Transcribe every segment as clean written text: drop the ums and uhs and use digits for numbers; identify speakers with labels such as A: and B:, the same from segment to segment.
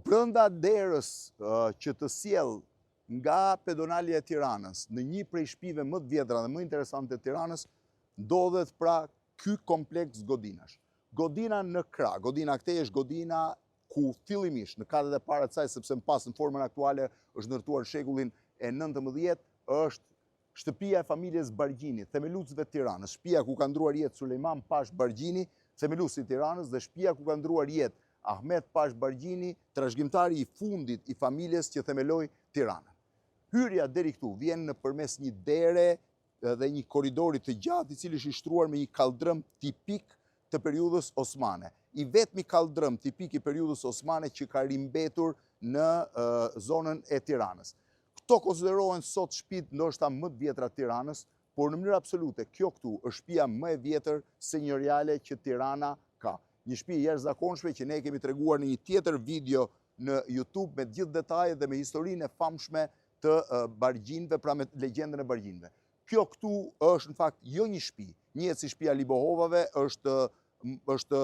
A: Brënda derës që të sjell nga pedonalia e Tiranës, në një prej shtëpive më të vjetra dhe më interesante të Tiranës, ndodhet pra ky kompleks godinash. Godina në krah, godina këtej është godina ku fillimisht në katët e para të saj, sepse më pas në formën aktuale është ndërtuar në shekullin e 19, është shtëpia e familjes Bargjini, themeluesve të Tiranës, shtëpia ku ka ndruar jetë Sulejman Pash Bargjini, themeluesi i Tiranës, dhe shtëpia ku ka ndruar jetë Ahmet Pash Bargjini, trashëgimtari i fundit i familjes që themeloi Tiranën. Hyrja deri këtu vjen nëpërmes një dere dhe një korridori të gjatë, i cili është i shtruar me një kaldrëm tipik të periudhës osmane. I vetmi kaldrëm tipik i periudhës osmane që ka rimbetur në zonën e Tiranës. Këto konsiderohen sot shtëpitë ndoshta më të vjetra të Tiranës, por në mënyrë absolute kjo këtu është shtëpia më e vjetër senjoriale që Tirana ka. Një shtëpi jashtëzakonshme që ne kemi treguar në një tjetër video në YouTube me gjithë detajet dhe me historinë e famshme të Bargjinëve, pra me legjendën e Bargjinëve. Kjo këtu është në fakt jo një shtëpi, njihet si shtëpia Libohovave, është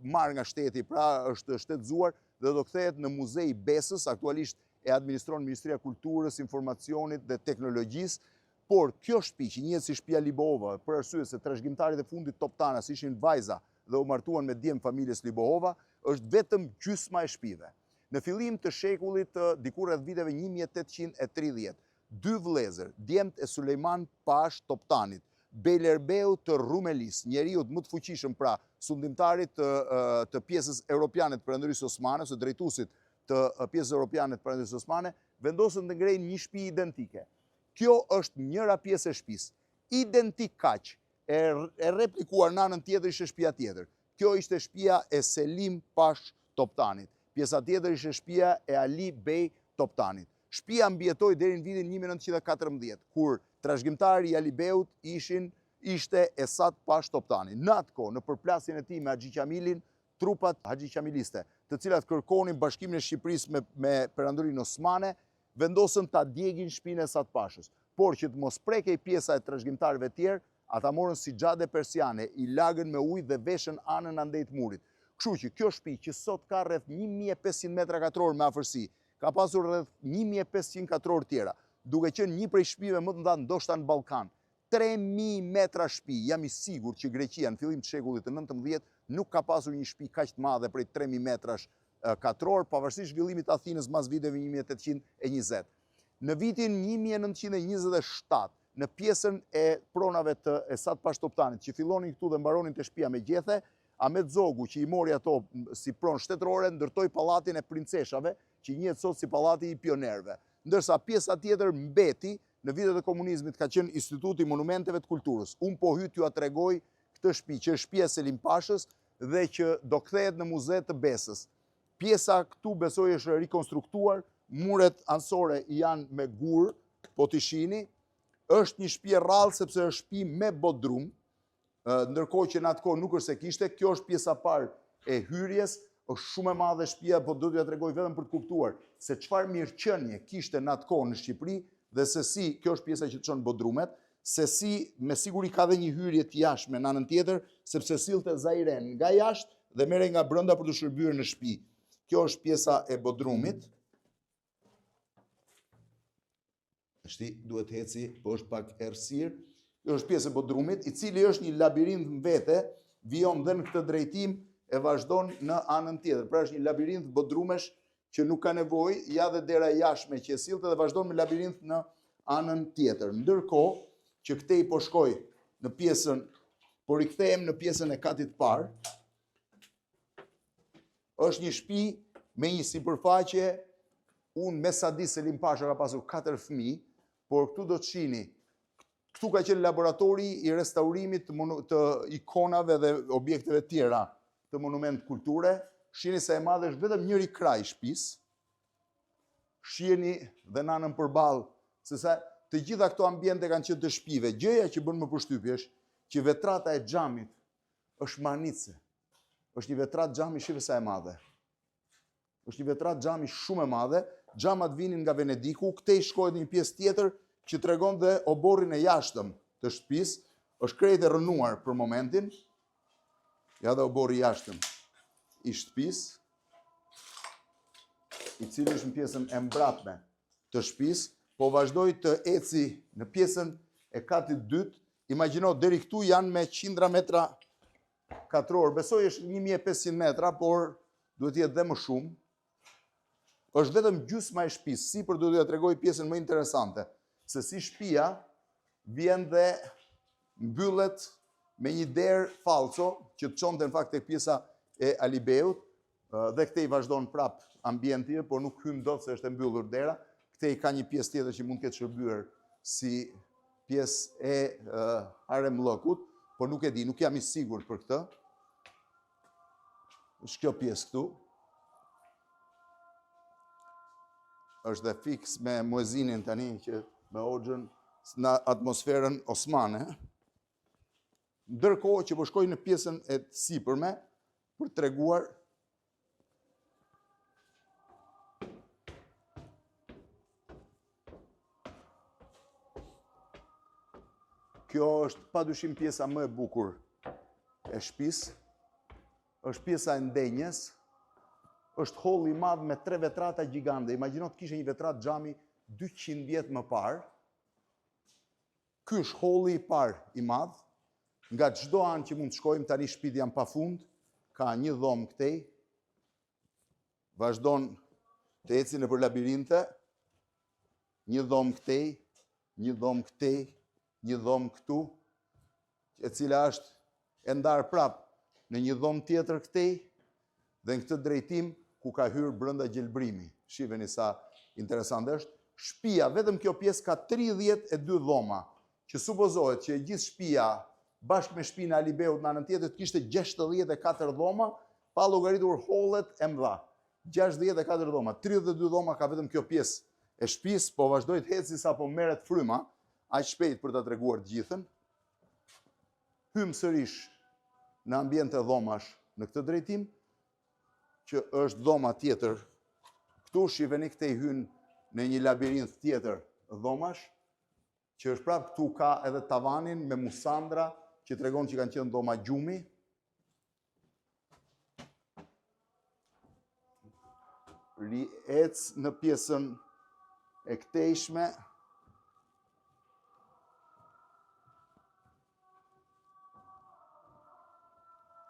A: marrë nga shteti, pra është shtetëzuar dhe do kthehet në Muzei Besës, aktualisht e administron Ministria e Kulturës, Informacionit dhe Teknologjisë, por kjo shtëpi që njihet si shtëpia Libohovave, për arsye se trashëgimtarit e fundit Toptanas ishin vajza dhe u martuan me djem familjes Libohova, është vetëm gjysma e shtëpive. Në fillim të shekullit, diku rreth viteve 1830, dy vëllezër, djemt e Sulejman Pash Toptanit, Bejlerbeu të Rumelis, njeriut më të fuqishëm pra sundimtarit të pjesës europiane të Perëndërisë Osmane, ose drejtuesit të pjesës europiane të Perëndërisë Osmane, vendosën të ngrejnë një shtëpi identike. Kjo është njëra pjesë e shtëpisë, identik kaq, e replikuar në anën tjetër ishte shtëpia tjetër. Kjo ishte shtëpia e Selim Pash Toptanit. Pjesa tjetër ishte shtëpia e Ali Bej Toptanit. Shtëpia mbijetoi deri në vitin 1914, kur trashëgimtari i Ali Beut ishte Esat Pash Toptani. Në atë kohë, në përplasjen e tij me Haxhi Qamilin, trupat Haxhi Qamiliste, të cilat kërkonin bashkimin e Shqipërisë me Perandorinë Osmane, vendosën ta djegin shtëpinë e Esat Pashës. Por që të mos prekej pjesa e trashëgimtarëve tjerë, ata morën si xhade persiane, i lagën me ujë dhe veshën anën andej të murit. Kështu që kjo shtëpi që sot ka rreth 1500 metra katror me afërsi, ka pasur rreth 1500 katror tjera, duke qenë një prej shtëpive më të mëdha ndoshta në Ballkan. 3000 metra shtëpi, jam i sigurt që Greqia në fillim të shekullit të 19 nuk ka pasur një shtëpi kaq të madhe prej 3000 metrash katror, pavarësisht zhvillimit të Athinës mas viteve 1820. Në vitin 1927, në pjesën e pronave të Esat Pash Toptanit, që fillonin këtu dhe mbaronin te shtëpia me gjethe, Ahmet Zogu, që i mori ato si pronë shtetërore, ndërtoi pallatin e princeshave, që njihet sot si pallati i pionerëve. Ndërsa pjesa tjetër mbeti, në vitet e komunizmit ka qenë Instituti i Monumenteve të Kulturës. Unë po hyj t'ju tregoj këtë shtëpi, që është shtëpia e Selim Pashës dhe që do kthehet në Muze të Besës. Pjesa këtu besoj është rikonstruktuar, muret anësore janë me gur, po t'i shihni. Është një shtëpi e rrallë sepse është shtëpi me bodrum, ndërkohë që në atë kohë nuk është se kishte. Kjo është pjesa parë e hyrjes, është shumë e madhe shtëpia, po do t'ja tregoj vetëm për të kuptuar se çfarë mirëqenie kishte në atë kohë në Shqipëri dhe se si, kjo është pjesa që çon bodrumet, se si me siguri ka dhe një hyrje të jashtme në anën tjetër, sepse sillte zairen nga jashtë dhe merrej nga brenda për të shërbyer në shtëpi. Kjo është pjesa e bodrumit. Duhet heci, po është pak errësirë. Kjo është pjesë e bodrumit, i cili është një labirint në vete, vijon dhe në këtë drejtim e vazhdon në anën tjetër. Pra është një labirint bodrumesh që nuk ka nevojë, ja dhe dera jashtme që e sillte dhe vazhdon me labirint në anën tjetër. Ndërkohë që këtej po shkoj në pjesën, po rikthehem në pjesën e katit parë, është një shtëpi me një sipërfaqe, unë me Sadi Selim Pasha ka pasur 4 fëmijë, por këtu do të shihni, këtu ka qenë laboratori i restaurimit të ikonave dhe objekteve tjera të monument kulture. Shihni se e madhe është vetëm njëri kraj shtëpisë. Shihni dhe në anën përballë, se sa të gjitha këto ambiente kanë qenë të shtëpive. Gjëja që bën më përshtypje është që vetrata e xhamit është marnice. Është një vetratë xhami, shive sa e madhe. Është një vetratë xhami shumë e madhe. Xhamat vinin nga Venediku, këtej shkohet një pjesë tjetër që tregon dhe oborrin e jashtëm të shtëpisë, është krejt e rënuar për momentin. Ja dhe oborri i jashtëm i shtëpisë. i cili është në pjesën e mbrapme të shtëpisë, po vazhdoi të eci në pjesën e katit dytë. Imagjino, deri këtu janë me qindra metra katror. Besoj është 1500 metra, por duhet jetë dhe më shumë. Është vetëm gjysma e shtëpisë. Sipër do t'ja tregoj pjesën më interesante, se si shtëpia vjen dhe mbyllet me një derë falco që të çonte në fakt tek pjesa e alibeut, dhe këtej vazhdon prap ambienti, por nuk hyn dot se është e mbyllur dera. Këtej ka një pjesë tjetër që mund të ketë shërbyer si pjesë e haremllëkut, por nuk e di, nuk jam i sigurt për këtë. Është kjo pjesë këtu. Është dhe fiks me muezinin tani që me hoxhën në atmosferën osmane. Ndërkohë që po shkoj në pjesën e sipërme për treguar kjo është padyshim pjesa më e bukur e shtëpisë. Është pjesa e ndenjes. Është holli i madh me 3 vetrata gjigande. Imagjino të kishe një vetrat xhami 200 vjet më parë. Ky është holli i parë i madh. Nga çdo anë që mund të shkojmë, tani shtëpitë janë pafund. Ka një dhomë këtej. Vazhdon të eci nëpër labirinte. Një dhomë këtej, një dhomë këtej, një dhomë këtu, e cila është e ndarë prap në një dhomë tjetër këtej, dhe në këtë drejtim ku ka hyrë brenda gjelbrimi. Shiheni sa interesant është. Shtëpia, vetëm kjo pjesë ka 32 dhoma, që supozohet që gjithë shtëpia bashkë me shtëpinë e alibeut në anën tjetër të kishte 64 dhoma, pa llogaritur hollet e mëdha. 64 dhoma, 32 dhoma ka vetëm kjo pjesë e shtëpisë, po vazhdoi të heci sapo merret fryma, aq shpejt për ta treguar të gjithën. Hym sërish në ambient e dhomash në këtë drejtim, që është dhoma tjetër. Këtu shiheni këtej hyn në një labirint tjetër dhomash, që është prap këtu ka edhe tavanin me musandra, që tregon që kanë qenë dhoma gjumi. Riec në pjesën e këtejshme.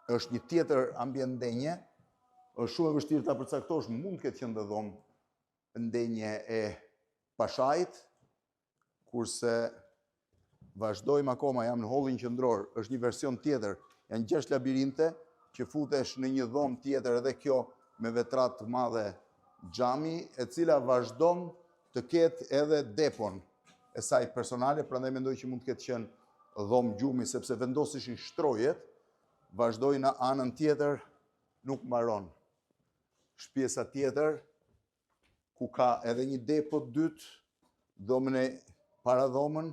A: Është një tjetër ambient ndenje. Është shumë e vështirë ta përcaktosh, mund të ketë qenë dhe dhomë ndenje e Pashait, kurse vazhdojmë akoma, jam në hollin qendror, është një version tjetër, janë 6 labirinte që futesh në një dhomë tjetër, edhe kjo me vetrat të madhe xhami, e cila vazhdon të ketë edhe depon e saj personale, prandaj mendoj që mund të ketë qenë dhomë gjumi, sepse vendosishin shtrojet, vazhdoj në anën tjetër, nuk mbaron. Shpjesa tjetër, ku ka edhe një depo të dytë, dhomën e paradhomën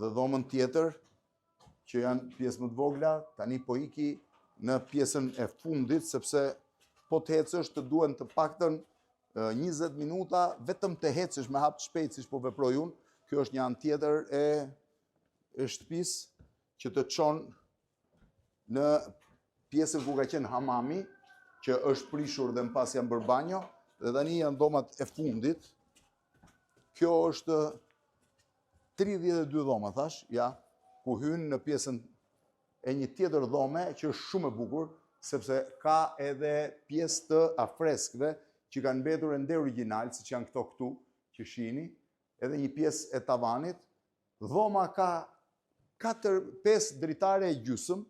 A: dhe dhomën tjetër, që janë pjesë më të vogla, tani po iki në pjesën e fundit, sepse po të hecësh të duhen të paktën 20 minuta, vetëm të hecësh me hap të shpejt, siç po veproj unë. Kjo është një anë tjetër e shtëpisë që të çon në pjesën ku ka qenë hamami, që është prishur dhe më pas janë bërë banjo, dhe tani janë dhomat e fundit. Kjo është 32 dhoma, thash, ja, ku hyn në pjesën e një tjetër dhome, që është shumë e bukur, sepse ka edhe pjesë të afreskëve që kanë mbetur ende origjinal, siç janë këto këtu, që shihni, edhe një pjesë e tavanit. Dhoma ka 5 dritare e gjysmë,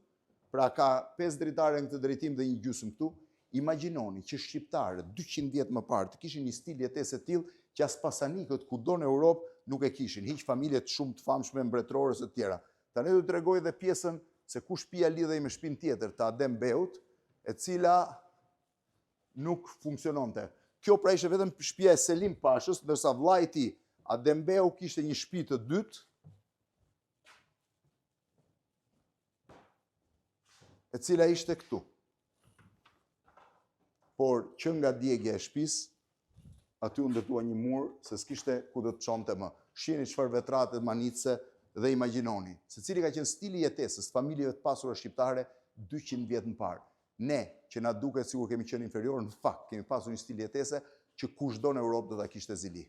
A: pra ka 5 dritare në këtë drejtim dhe një gjysmë këtu. Imagjinoni që shqiptarët 200 vjet më parë të kishin një stil jetese të tillë që as pasanikët kudo në Europë nuk e kishin, hiq familjet shumë të famshme mbretërorës e tjera. Tani do të tregoj edhe pjesën se ku shtëpia lidhej me shtëpinë tjetër të Adem Beut, e cila nuk funksiononte. Kjo pra ishte vetëm shtëpia e Selim Pashës, ndërsa vllai i tij Adem Beu kishte një shtëpi të dytë, e cila ishte këtu. Por që nga djegja e shtëpisë, aty u ndërtua një mur, se s'kishte ku do të çonte më. Shihni çfarë vetrate manice dhe imagjinoni, se cili ka qenë stili jetesës familjeve të pasura shqiptare 200 vjet më parë. Ne, që na duket sikur kemi qenë inferior, në fakt kemi pasur një stil jetese që kushdo në Europë do ta kishte zili.